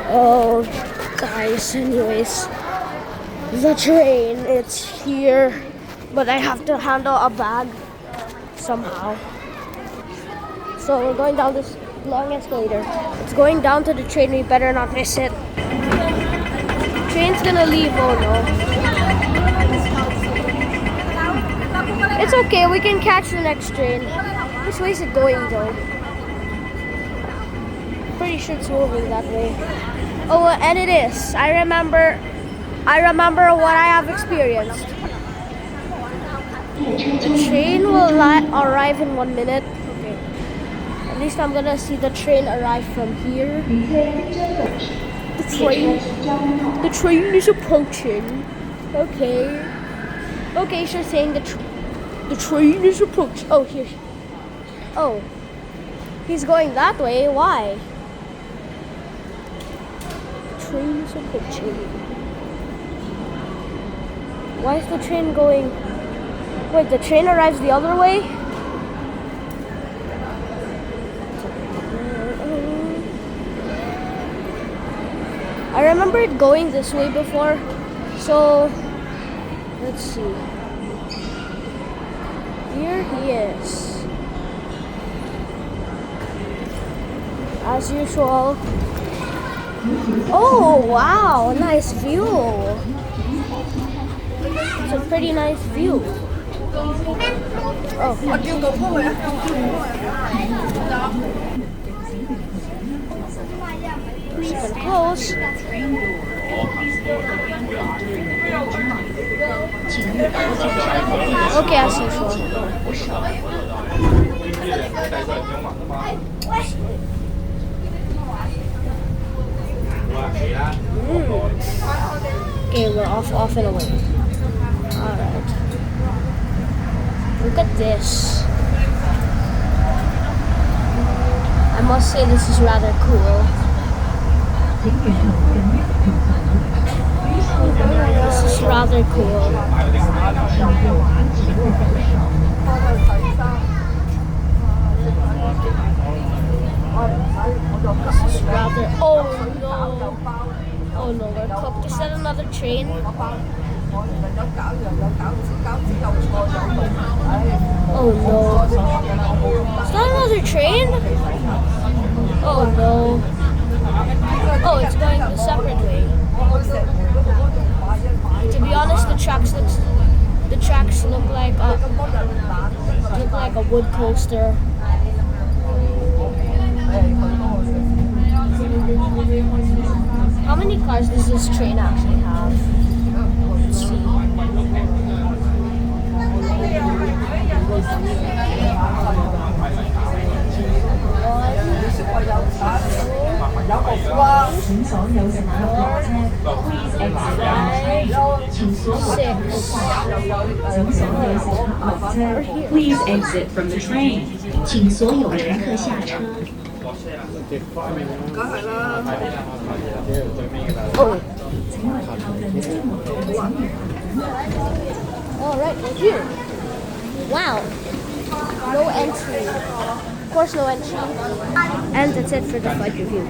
Oh, guys, anyways, the train, it's here, but I have to handle a bag somehow. So we're going down this long escalator. It's going down to the train, we better not miss it. Train's gonna leave, oh no. It's okay, we can catch the next train. Which way is it going though? Pretty sure it's moving that way. Oh, and it is. I remember what I have experienced. The train will arrive in 1 minute. Okay. At least I'm gonna see the train arrive from here. The train is approaching. Okay. Okay, sure thing. The train is approaching. Oh, here. Oh. He's going that way. Why? Train is approaching. Why is the train going? Wait, the train arrives the other way? I remember it going this way before, so let's see. Here he is. As usual. Oh, wow, nice view. It's a pretty nice view. Oh. Super close. Okay, as usual. Okay, we're off and away. Alright. Look at this. I must say this is rather cool. This is rather cool. This is rather... Oh no! Oh no, we're cooked. Is that another train? Oh no. Is that another train? Oh no. Oh, it's going the separate way. To be honest, the tracks look like a wood coaster. How many cars does this train actually have? Let's see. Please exit from the train. 请所有乘客下车。 Oh. Alright, we're here. Wow. No entry. Of course, no entry. And that's it for the flight review.